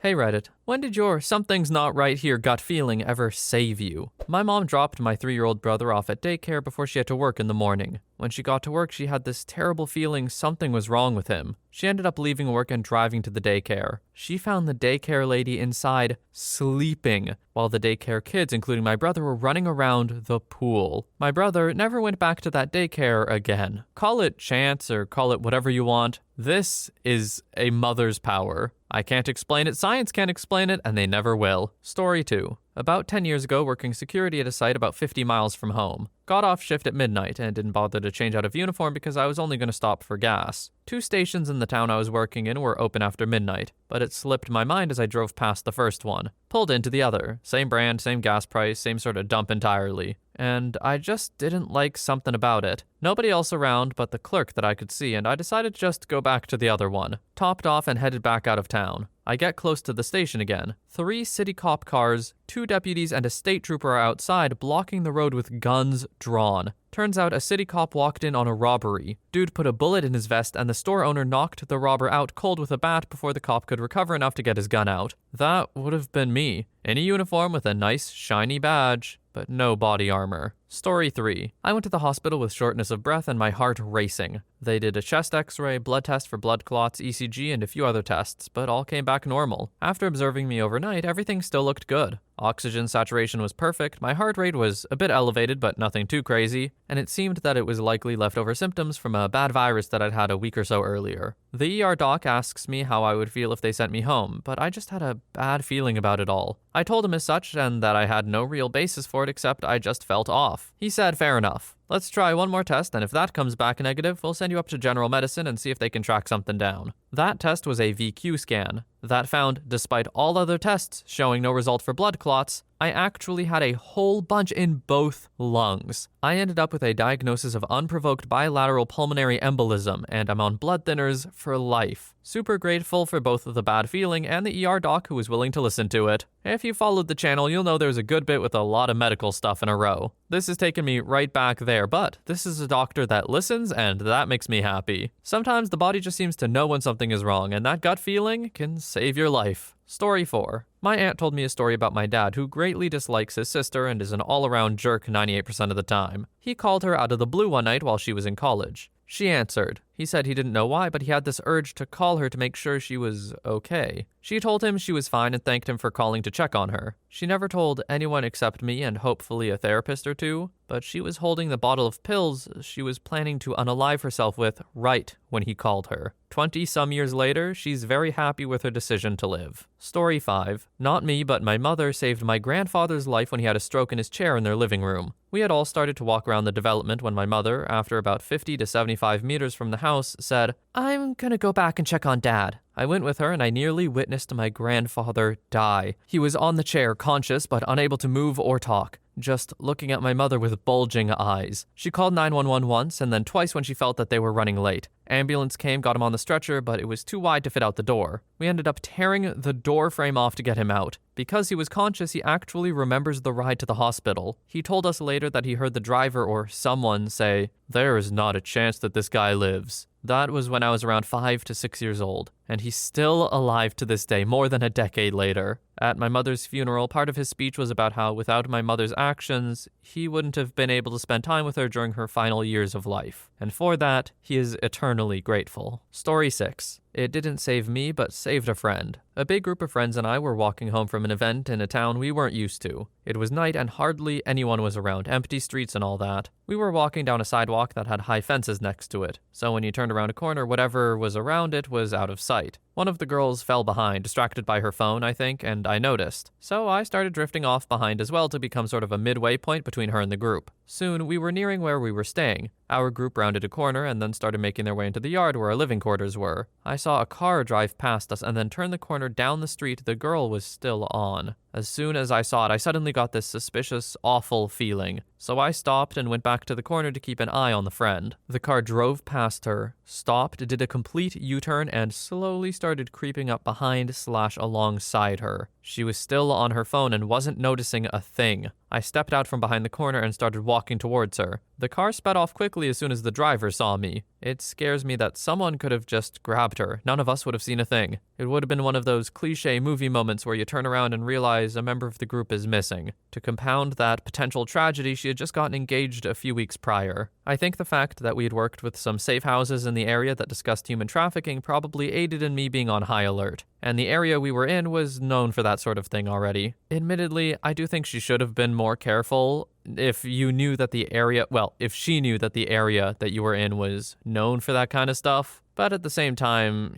Hey Reddit, when did your something's not right here gut feeling ever save you? My mom dropped my 3-year-old brother off at daycare before she had to work in the morning. When she got to work, she had this terrible feeling something was wrong with him. She ended up leaving work and driving to the daycare. She found the daycare lady inside sleeping, while the daycare kids, including my brother, were running around the pool. My brother never went back to that daycare again. Call it chance or call it whatever you want. This is a mother's power. I can't explain it, science can't explain it, and they never will. Story 2. About 10 years ago, working security at a site about 50 miles from home. Got off shift at midnight and didn't bother to change out of uniform because I was only going to stop for gas. 2 stations in the town I was working in were open after midnight, but it slipped my mind as I drove past the first one. Pulled into the other. Same brand, same gas price, same sort of dump entirely. And I just didn't like something about it. Nobody else around but the clerk that I could see, and I decided to just go back to the other one. Topped off and headed back out of town. I get close to the station again. 3 city cop cars, 2 deputies, and a state trooper are outside blocking the road with guns drawn. Turns out a city cop walked in on a robbery. Dude put a bullet in his vest and the store owner knocked the robber out cold with a bat before the cop could recover enough to get his gun out. That would have been me. In a uniform with a nice shiny badge, but no body armor. Story 3. I went to the hospital with shortness of breath and my heart racing. They did a chest x-ray, blood test for blood clots, ECG, and a few other tests, but all came back normal. After observing me overnight, everything still looked good. Oxygen saturation was perfect, my heart rate was a bit elevated but nothing too crazy, and it seemed that it was likely leftover symptoms from a bad virus that I'd had a week or so earlier. The ER doc asks me how I would feel if they sent me home, but I just had a bad feeling about it all. I told him as such and that I had no real basis for it except I just felt off. He said, fair enough. Let's try one more test, and if that comes back negative, we'll send you up to general medicine and see if they can track something down. That test was a VQ scan. That found, despite all other tests showing no result for blood clots, I actually had a whole bunch in both lungs. I ended up with a diagnosis of unprovoked bilateral pulmonary embolism, and I'm on blood thinners for life. Super grateful for both the bad feeling and the ER doc who was willing to listen to it. If you followed the channel, you'll know there's a good bit with a lot of medical stuff in a row. This has taken me right back there, but this is a doctor that listens, and that makes me happy. Sometimes the body just seems to know when something is wrong, and that gut feeling can save your life. Story 4. My aunt told me a story about my dad who greatly dislikes his sister and is an all-around jerk 98% of the time. He called her out of the blue one night while she was in college. She answered. He said he didn't know why, but he had this urge to call her to make sure she was okay. She told him she was fine and thanked him for calling to check on her. She never told anyone except me and hopefully a therapist or two, but she was holding the bottle of pills she was planning to unalive herself with right when he called her. 20-some years later, she's very happy with her decision to live. Story 5. Not me, but my mother saved my grandfather's life when he had a stroke in his chair in their living room. We had all started to walk around the development when my mother, after about 50 to 75 meters from the house, said, "I'm gonna go back and check on Dad." I went with her and I nearly witnessed my grandfather die. He was on the chair, conscious but unable to move or talk, just looking at my mother with bulging eyes. She called 911 once and then twice when she felt that they were running late. Ambulance came, got him on the stretcher, but it was too wide to fit out the door. We ended up tearing the door frame off to get him out. Because he was conscious, he actually remembers the ride to the hospital. He told us later that he heard the driver or someone say, "There is not a chance that this guy lives." That was when I was around 5 to 6 years old, and he's still alive to this day, more than a decade later. At my mother's funeral, part of his speech was about how without my mother's actions, he wouldn't have been able to spend time with her during her final years of life. And for that, he is eternally grateful. Story 6. It didn't save me, but saved a friend. A big group of friends and I were walking home from an event in a town we weren't used to. It was night and hardly anyone was around, empty streets and all that. We were walking down a sidewalk that had high fences next to it, so when you turned around a corner, whatever was around it was out of sight. One of the girls fell behind, distracted by her phone, I think, and I noticed. So I started drifting off behind as well to become sort of a midway point between her and the group. Soon, we were nearing where we were staying. Our group rounded a corner and then started making their way into the yard where our living quarters were. I saw a car drive past us and then turn the corner down the street the girl was still on. As soon as I saw it, I suddenly got this suspicious, awful feeling. So I stopped and went back to the corner to keep an eye on the friend. The car drove past her, stopped, did a complete U-turn, and slowly started creeping up behind/alongside her. She was still on her phone and wasn't noticing a thing. I stepped out from behind the corner and started walking towards her. The car sped off quickly as soon as the driver saw me. It scares me that someone could have just grabbed her. None of us would have seen a thing. It would have been one of those cliche movie moments where you turn around and realize a member of the group is missing. To compound that potential tragedy, she had just gotten engaged a few weeks prior. I think the fact that we had worked with some safe houses in the area that discussed human trafficking probably aided in me being on high alert. And the area we were in was known for that sort of thing already. Admittedly, I do think she should have been more careful if you knew that the area, well, if she knew that the area that you were in was known for that kind of stuff. But at the same time,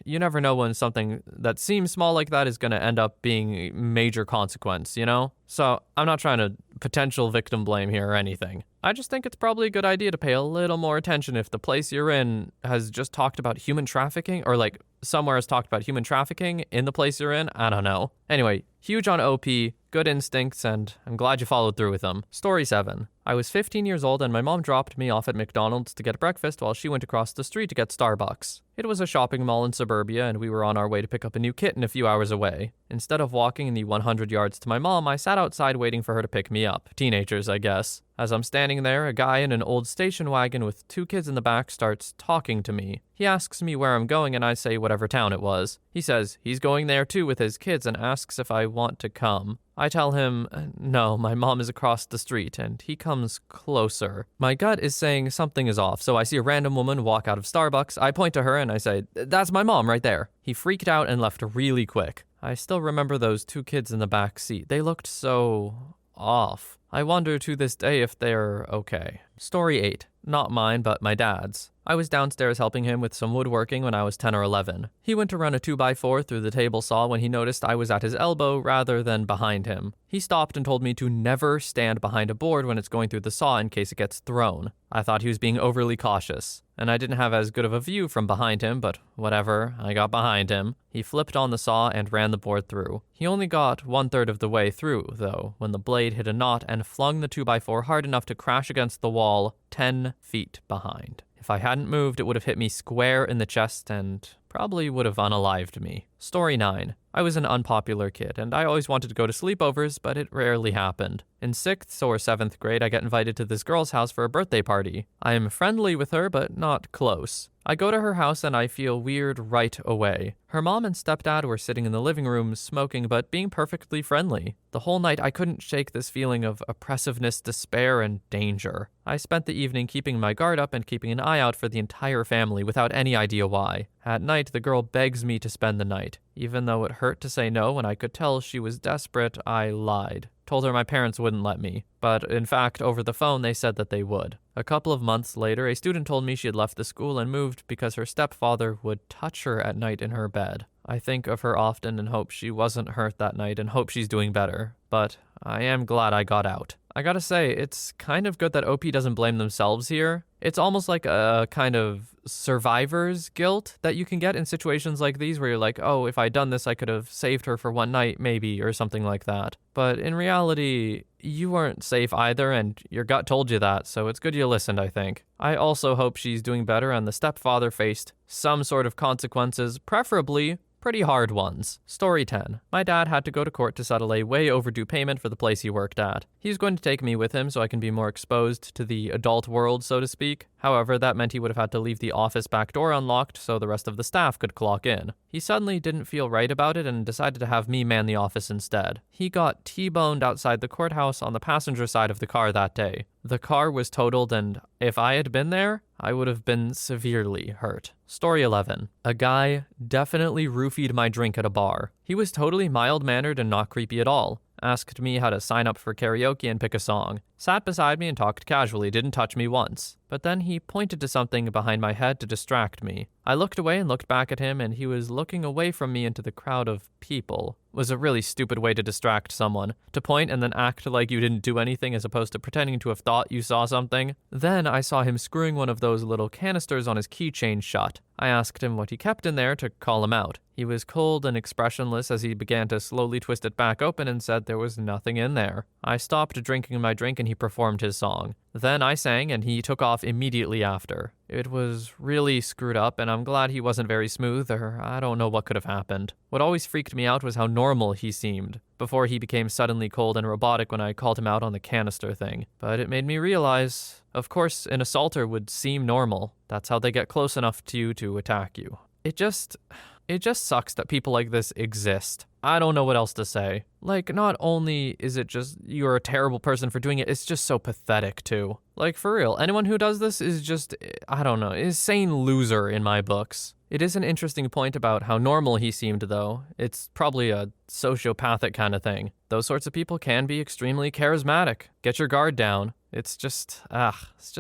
you never know when something that seems small like that is going to end up being major consequence, you know? So I'm not trying to potential victim blame here or anything. I just think it's probably a good idea to pay a little more attention if the place you're in has just talked about human trafficking, or like somewhere has talked about human trafficking in the place you're in. I don't know. Anyway, huge on OP, good instincts, and I'm glad you followed through with them. Story 7. I was 15 years old and my mom dropped me off at McDonald's to get breakfast while she went across the street to get Starbucks. It was a shopping mall in suburbia and we were on our way to pick up a new kitten a few hours away. Instead of walking the 100 yards to my mom, I sat outside waiting for her to pick me up. Teenagers, I guess. As I'm standing there, a guy in an old station wagon with 2 kids in the back starts talking to me. He asks me where I'm going and I say whatever town it was. He says he's going there too with his kids and asks if I want to come. I tell him, no, my mom is across the street, and he comes closer. My gut is saying something is off, so I see a random woman walk out of Starbucks. I point to her and I say, that's my mom right there. He freaked out and left really quick. I still remember those 2 kids in the back seat. They looked so off. I wonder to this day if they're okay. Story 8. Not mine, but my dad's. I was downstairs helping him with some woodworking when I was 10 or 11. He went to run a 2x4 through the table saw when he noticed I was at his elbow rather than behind him. He stopped and told me to never stand behind a board when it's going through the saw in case it gets thrown. I thought he was being overly cautious, and I didn't have as good of a view from behind him, but whatever, I got behind him. He flipped on the saw and ran the board through. He only got 1/3 of the way through, though, when the blade hit a knot and flung the 2x4 hard enough to crash against the wall 10 feet behind. If I hadn't moved, it would have hit me square in the chest and probably would have unalived me. Story 9. I was an unpopular kid, and I always wanted to go to sleepovers, but it rarely happened. In 6th or 7th grade, I get invited to this girl's house for a birthday party. I am friendly with her, but not close. I go to her house and I feel weird right away. Her mom and stepdad were sitting in the living room smoking, but being perfectly friendly. The whole night I couldn't shake this feeling of oppressiveness, despair, and danger. I spent the evening keeping my guard up and keeping an eye out for the entire family without any idea why. At night, the girl begs me to spend the night. Even though it hurt to say no and I could tell she was desperate, I lied. Told her my parents wouldn't let me, but in fact, over the phone they said that they would. A couple of months later, a student told me she had left the school and moved because her stepfather would touch her at night in her bed. I think of her often and hope she wasn't hurt that night and hope she's doing better, but I am glad I got out. I gotta say, it's kind of good that OP doesn't blame themselves here. It's almost like a kind of survivor's guilt that you can get in situations like these where you're like, oh, if I'd done this, I could have saved her for one night, maybe, or something like that. But in reality, you weren't safe either, and your gut told you that, so it's good you listened, I think. I also hope she's doing better and the stepfather faced some sort of consequences, preferably pretty hard ones. Story 10. My dad had to go to court to settle a way overdue payment for the place he worked at. He's going to take me with him so I can be more exposed to the adult world, so to speak. However, that meant he would have had to leave the office back door unlocked so the rest of the staff could clock in. He suddenly didn't feel right about it and decided to have me man the office instead. He got T-boned outside the courthouse on the passenger side of the car that day. The car was totaled, and if I had been there, I would have been severely hurt. Story 11. A guy definitely roofied my drink at a bar. He was totally mild-mannered and not creepy at all. Asked me how to sign up for karaoke and pick a song. Sat beside me and talked casually, didn't touch me once. But then he pointed to something behind my head to distract me. I looked away and looked back at him, and he was looking away from me into the crowd of people. It was a really stupid way to distract someone. To point and then act like you didn't do anything as opposed to pretending to have thought you saw something. Then I saw him screwing one of those little canisters on his keychain shut. I asked him what he kept in there to call him out. He was cold and expressionless as he began to slowly twist it back open and said there was nothing in there. I stopped drinking my drink and he performed his song. Then I sang and he took off immediately after. It was really screwed up, and I'm glad he wasn't very smooth, or I don't know what could have happened. What always freaked me out was how normal he seemed, before he became suddenly cold and robotic when I called him out on the canister thing. But it made me realize, of course, an assaulter would seem normal. That's how they get close enough to you to attack you. It just sucks that people like this exist. I don't know what else to say. Like, not only is it just you're a terrible person for doing it, it's just so pathetic too. Like, for real, anyone who does this is just, I don't know, insane loser in my books. It is an interesting point about how normal he seemed, though. It's probably a sociopathic kind of thing. Those sorts of people can be extremely charismatic. Get your guard down. It's just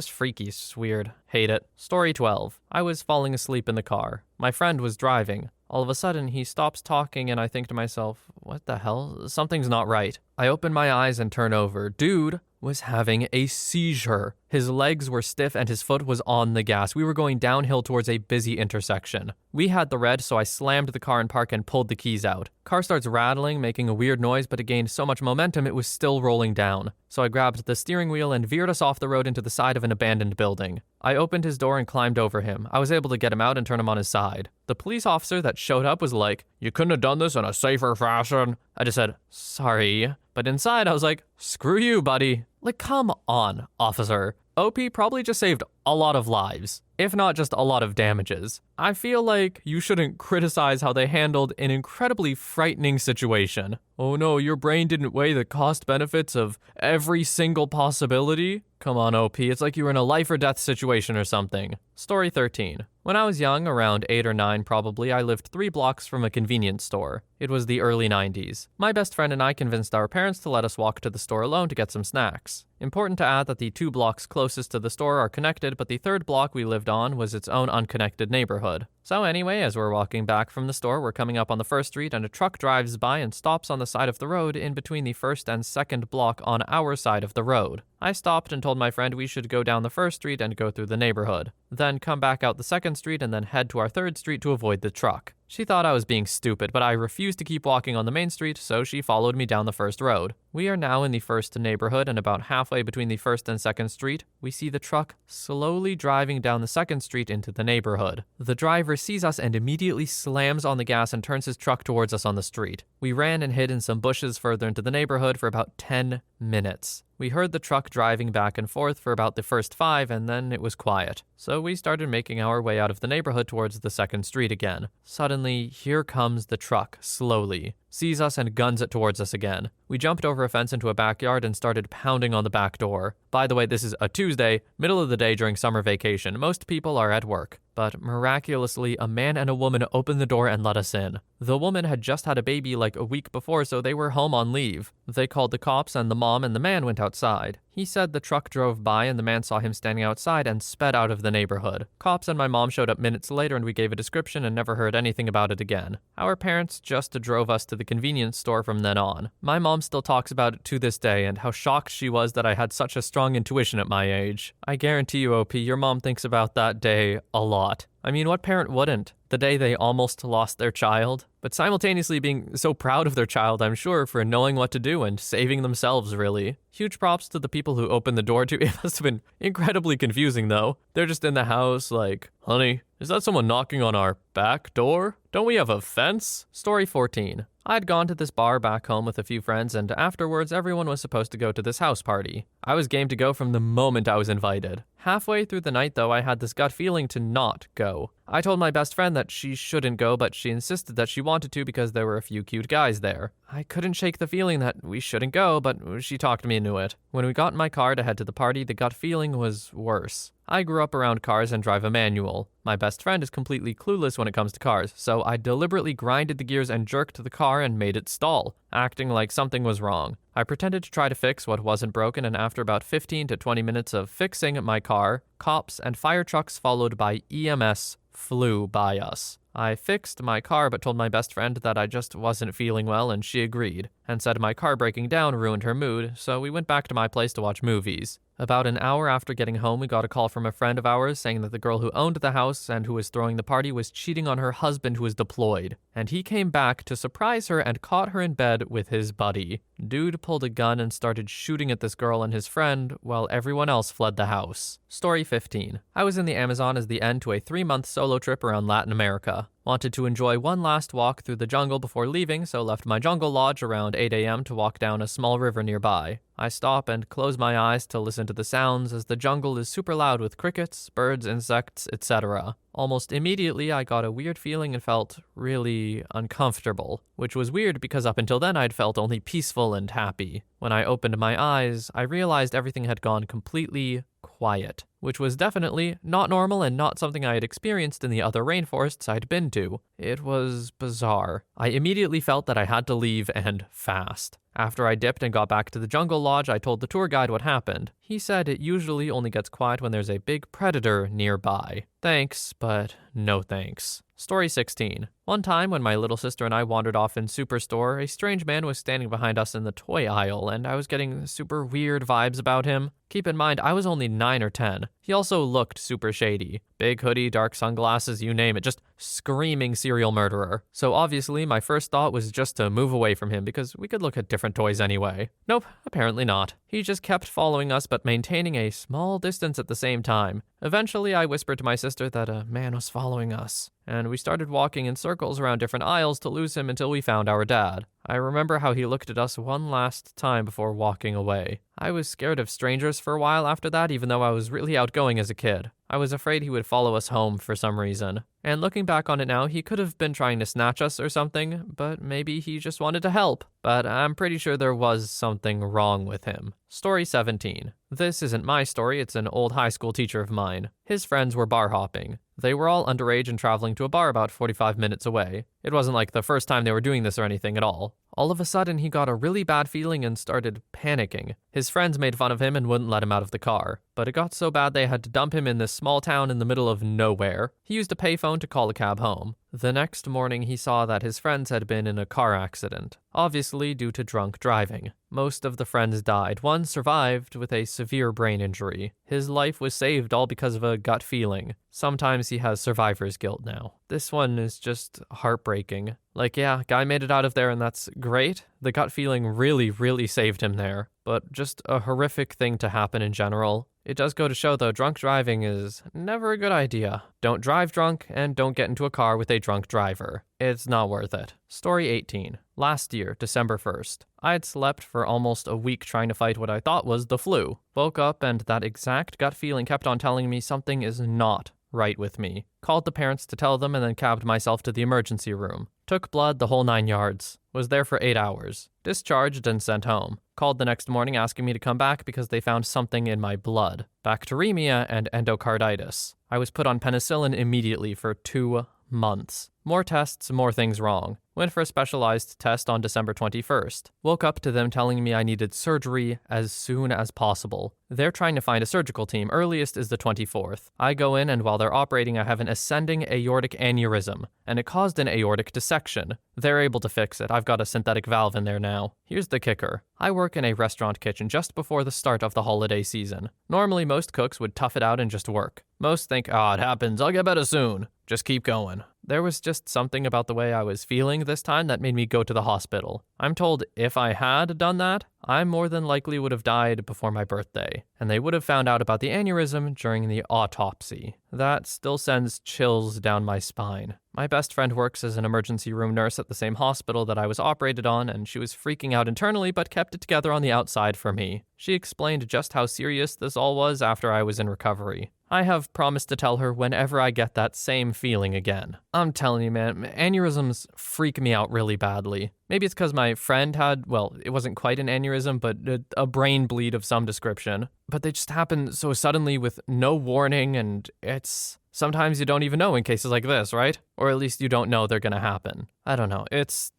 freaky. It's just weird. Hate it. Story 12. I was falling asleep in the car. My friend was driving. All of a sudden, he stops talking and I think to myself, what the hell? Something's not right. I open my eyes and turn over. Dude was having a seizure. His legs were stiff and his foot was on the gas. We were going downhill towards a busy intersection. We had the red, so I slammed the car in park and pulled the keys out. Car starts rattling, making a weird noise, but it gained so much momentum it was still rolling down. So I grabbed the steering wheel and veered us off the road into the side of an abandoned building. I opened his door and climbed over him. I was able to get him out and turn him on his side. The police officer that showed up was like, "You couldn't have done this in a safer fashion." I just said, "Sorry." But inside I was like, "Screw you, buddy." Like, come on, officer. OP probably just saved a lot of lives, if not just a lot of damages. I feel like you shouldn't criticize how they handled an incredibly frightening situation. Oh no, your brain didn't weigh the cost benefits of every single possibility? Come on, OP, it's like you were in a life or death situation or something. Story 13. When I was young, around 8 or 9 probably, I lived 3 blocks from a convenience store. It was the early 90s. My best friend and I convinced our parents to let us walk to the store alone to get some snacks. Important to add that the 2 blocks closest to the store are connected, but the 3rd block we lived on was its own unconnected neighborhood. So anyway, as we're walking back from the store, we're coming up on the 1st street and a truck drives by and stops on the side of the road in between the 1st and 2nd block on our side of the road. I stopped and told my friend we should go down the 1st street and go through the neighborhood, then come back out the 2nd street and then head to our 3rd street to avoid the truck. She thought I was being stupid, but I refused to keep walking on the main street, so she followed me down the 1st road. We are now in the 1st neighborhood, and about halfway between the 1st and 2nd street, we see the truck slowly driving down the 2nd street into the neighborhood. The driver sees us and immediately slams on the gas and turns his truck towards us on the street. We ran and hid in some bushes further into the neighborhood for about 10 minutes. We heard the truck driving back and forth for about the first 5, and then it was quiet. So we started making our way out of the neighborhood towards the 2nd street again. Suddenly, here comes the truck, slowly. Sees us and guns it towards us again. We jumped over a fence into a backyard and started pounding on the back door. By the way, this is a Tuesday, middle of the day during summer vacation. Most people are at work. But miraculously, a man and a woman opened the door and let us in. The woman had just had a baby like a week before, so they were home on leave. They called the cops and the mom and the man went outside. He said the truck drove by and the man saw him standing outside and sped out of the neighborhood. Cops and my mom showed up minutes later and we gave a description and never heard anything about it again. Our parents just drove us to the convenience store from then on. My mom still talks about it to this day and how shocked she was that I had such a strong intuition at my age. I guarantee you, OP, your mom thinks about that day a lot. I mean, what parent wouldn't? The day they almost lost their child, but simultaneously being so proud of their child, I'm sure, for knowing what to do and saving themselves, really. Huge props to the people who opened the door too. It must have been incredibly confusing, though. They're just in the house like, "Honey, is that someone knocking on our back door? Don't we have a fence?" Story 14. I'd gone to this bar back home with a few friends, and afterwards everyone was supposed to go to this house party. I was game to go from the moment I was invited. Halfway through the night, though, I had this gut feeling to not go. I told my best friend that she shouldn't go, but she insisted that she wanted to because there were a few cute guys there. I couldn't shake the feeling that we shouldn't go, but she talked me into it. When we got in my car to head to the party, the gut feeling was worse. I grew up around cars and drive a manual. My best friend is completely clueless when it comes to cars, so I deliberately grinded the gears and jerked the car and made it stall, acting like something was wrong. I pretended to try to fix what wasn't broken, and after about 15 to 20 minutes of fixing my car, cops and fire trucks followed by EMS flew by us. I fixed my car but told my best friend that I just wasn't feeling well, and she agreed, and said my car breaking down ruined her mood, so we went back to my place to watch movies. About an hour after getting home, we got a call from a friend of ours saying that the girl who owned the house and who was throwing the party was cheating on her husband who was deployed, and he came back to surprise her and caught her in bed with his buddy. Dude pulled a gun and started shooting at this girl and his friend while everyone else fled the house. Story 15. I was in the Amazon as the end to a 3-month solo trip around Latin America. Wanted to enjoy one last walk through the jungle before leaving, so left my jungle lodge around 8 a.m. to walk down a small river nearby. I stop and close my eyes to listen to the sounds as the jungle is super loud with crickets, birds, insects, etc. Almost immediately, I got a weird feeling and felt really uncomfortable, which was weird because up until then I'd felt only peaceful and happy. When I opened my eyes, I realized everything had gone completely quiet, which was definitely not normal and not something I had experienced in the other rainforests I'd been to. It was bizarre. I immediately felt that I had to leave, and fast. After I dipped and got back to the jungle lodge, I told the tour guide what happened. He said it usually only gets quiet when there's a big predator nearby. Thanks, but no thanks. Story 16. One time when my little sister and I wandered off in Superstore, a strange man was standing behind us in the toy aisle, and I was getting super weird vibes about him. Keep in mind, I was only 9 or 10. He also looked super shady. Big hoodie, dark sunglasses, you name it, just screaming serial murderer. So obviously, my first thought was just to move away from him because we could look at different toys anyway. Nope, apparently not. He just kept following us but maintaining a small distance at the same time. Eventually, I whispered to my sister that a man was following us, and we started walking in circles around different aisles to lose him until we found our dad. I remember how he looked at us one last time before walking away. I was scared of strangers for a while after that, even though I was really outgoing as a kid. I was afraid he would follow us home for some reason. And looking back on it now, he could have been trying to snatch us or something, but maybe he just wanted to help. But I'm pretty sure there was something wrong with him. Story 17. This isn't my story, it's an old high school teacher of mine. His friends were bar hopping. They were all underage and traveling to a bar about 45 minutes away. It wasn't like the first time they were doing this or anything at all. All of a sudden, he got a really bad feeling and started panicking. His friends made fun of him and wouldn't let him out of the car. But it got so bad they had to dump him in this small town in the middle of nowhere. He used a payphone to call a cab home. The next morning, he saw that his friends had been in a car accident, obviously due to drunk driving. Most of the friends died. One survived with a severe brain injury. His life was saved all because of a gut feeling. Sometimes he has survivor's guilt now. This one is just heartbreaking. Like, yeah, guy made it out of there and that's great. The gut feeling really saved him there. But just a horrific thing to happen in general. It does go to show, though, drunk driving is never a good idea. Don't drive drunk, and don't get into a car with a drunk driver. It's not worth it. Story 18. Last year, December 1st. I had slept for almost a week trying to fight what I thought was the flu. Woke up, and that exact gut feeling kept on telling me something is not right with me. Called the parents to tell them and then cabbed myself to the emergency room. Took blood the whole 9 yards. Was there for 8 hours. Discharged and sent home. Called the next morning asking me to come back because they found something in my blood. Bacteremia and endocarditis. I was put on penicillin immediately for 2 months. More tests, more things wrong. Went for a specialized test on December 21st. Woke up to them telling me I needed surgery as soon as possible. They're trying to find a surgical team. Earliest is the 24th. I go in and while they're operating, I have an ascending aortic aneurysm, and it caused an aortic dissection. They're able to fix it. I've got a synthetic valve in there now. Here's the kicker. I work in a restaurant kitchen just before the start of the holiday season. Normally, most cooks would tough it out and just work. Most think, oh, it happens, I'll get better soon. Just keep going. There was just something about the way I was feeling this time that made me go to the hospital. I'm told if I had done that, I more than likely would have died before my birthday, and they would have found out about the aneurysm during the autopsy. That still sends chills down my spine. My best friend works as an emergency room nurse at the same hospital that I was operated on, and she was freaking out internally but kept it together on the outside for me. She explained just how serious this all was after I was in recovery. I have promised to tell her whenever I get that same feeling again. I'm telling you, man, aneurysms freak me out really badly. Maybe it's because my friend had, well, it wasn't quite an aneurysm, but a brain bleed of some description. But they just happen so suddenly with no warning, and it's... Sometimes you don't even know in cases like this, right? Or at least you don't know they're gonna happen. I don't know, it's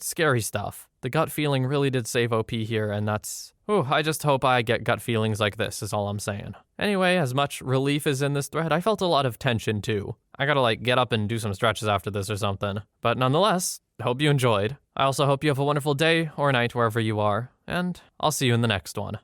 scary stuff. The gut feeling really did save OP here, and that's... I just hope I get gut feelings like this, is all I'm saying. Anyway, as much relief is in this thread, I felt a lot of tension too. I gotta get up and do some stretches after this or something. But nonetheless, hope you enjoyed. I also hope you have a wonderful day or night wherever you are, and I'll see you in the next one.